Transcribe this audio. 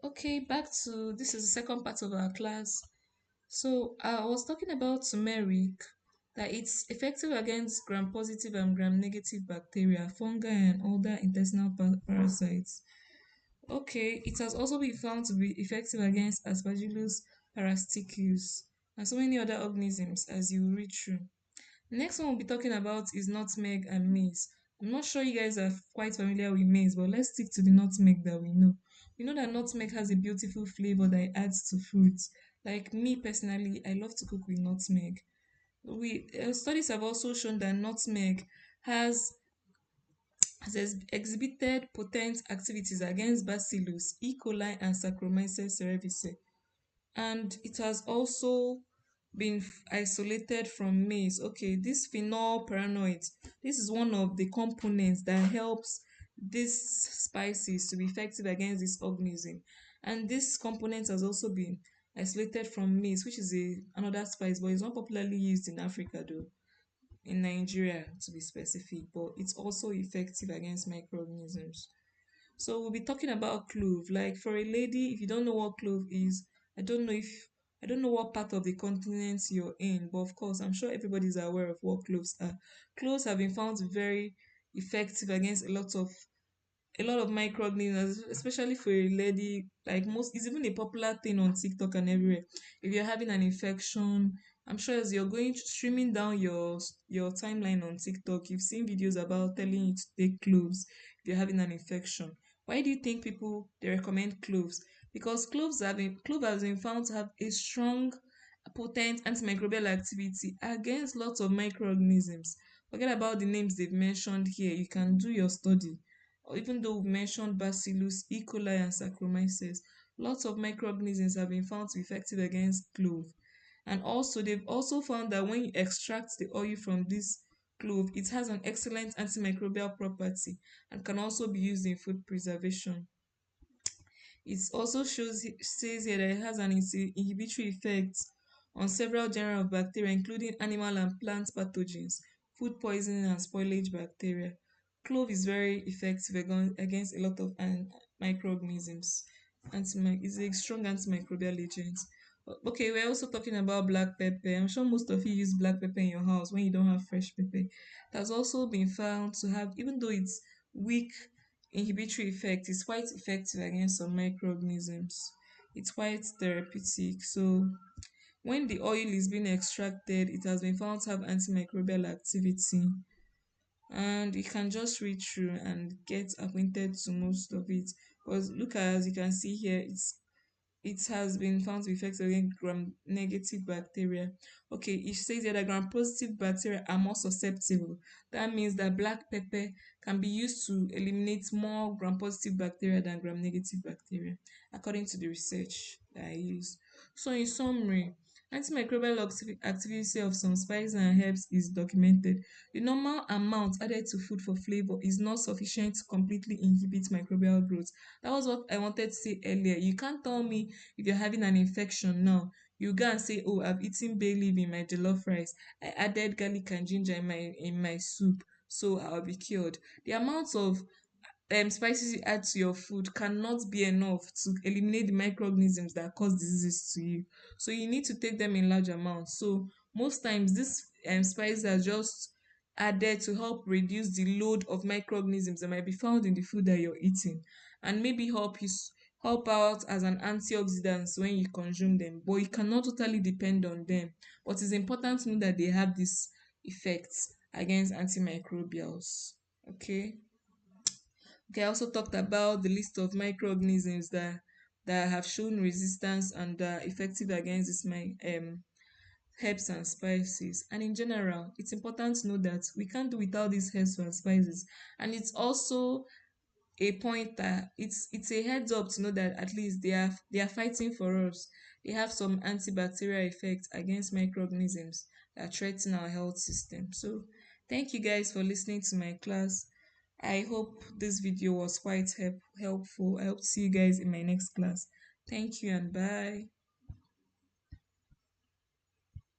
Okay, back to this is the second part of our class. So I was talking about turmeric, that it's effective against gram-positive and gram-negative bacteria, fungi, and other intestinal parasites. Okay, it has also been found to be effective against Aspergillus parasiticus and so many other organisms as you read through. The next one we'll be talking about is nutmeg and maize. I'm not sure you guys are quite familiar with maize, but let's stick to the nutmeg that we know. We know that nutmeg has a beautiful flavor that it adds to foods. Like me personally, I love to cook with nutmeg. Studies have also shown that nutmeg has has exhibited potent activities against Bacillus, E. coli, and Saccharomyces cerevisiae, and it has also been isolated from maize. Okay, this phenol paranoid, this is one of the components that helps these spices to be effective against this organism, and this component has also been isolated from maize, which is another spice, but it's not popularly used in Africa though, in Nigeria to be specific, but it's also effective against microorganisms. So we'll be talking about clove. Like for a lady, if you don't know what clove is, I don't know if I don't know what part of the continent you're in, but of course, I'm sure everybody's aware of what cloves are. Cloves have been found very effective against a lot of microorganisms, especially for a lady. Like most, it's even a popular thing on TikTok and everywhere. If you're having an infection, I'm sure as you're going streaming down your timeline on TikTok, you've seen videos about telling you to take cloves if you're having an infection. Why do you think people they recommend cloves? Because clove has been found to have a strong, potent antimicrobial activity against lots of microorganisms. Forget about the names they've mentioned here. You can do your study, or even though we've mentioned Bacillus, E. coli, and Saccharomyces, lots of microorganisms have been found to be effective against clove. And also, they've also found that when you extract the oil from this clove, it has an excellent antimicrobial property and can also be used in food preservation. It also says here that it has an inhibitory effect on several genera of bacteria, including animal and plant pathogens, food poisoning, and spoilage bacteria. Clove is very effective against a lot of microorganisms. It's a strong antimicrobial agent. Okay, we're also talking about black pepper. I'm sure most of you use black pepper in your house when you don't have fresh pepper. It has also been found to have, even though it's weak inhibitory effect, is quite effective against some microorganisms. It's quite therapeutic. So when the oil is being extracted, it has been found to have antimicrobial activity, and you can just read through and get acquainted to most of it. Because look, as you can see here, it has been found to be effective against gram-negative bacteria. Okay, it says here that gram-positive bacteria are more susceptible. That means that black pepper can be used to eliminate more gram-positive bacteria than gram-negative bacteria, according to the research that I used. So, in summary, antimicrobial activity of some spices and herbs is documented. The normal amount added to food for flavor is not sufficient to completely inhibit microbial growth. That was what I wanted to say earlier. You can't tell me if you're having an infection now, you go and say, "Oh, I've eaten bay leaf in my jollof rice. I added garlic and ginger in my soup, so I'll be cured." The amount of spices you add to your food cannot be enough to eliminate the microorganisms that cause diseases to you. So you need to take them in large amounts. So most times these spices are just added to help reduce the load of microorganisms that might be found in the food that you're eating, and maybe help out as an antioxidant when you consume them. But you cannot totally depend on them. But it's important to know that they have this effects against antimicrobials. Okay. Okay, I also talked about the list of microorganisms that have shown resistance and are effective against herbs and spices. And in general, it's important to know that we can't do without these herbs and spices. And it's also a point that it's a heads up to know that at least they are fighting for us. They have some antibacterial effects against microorganisms that threaten our health system. So thank you guys for listening to my class. I hope this video was quite helpful. I hope to see you guys in my next class. Thank you and bye.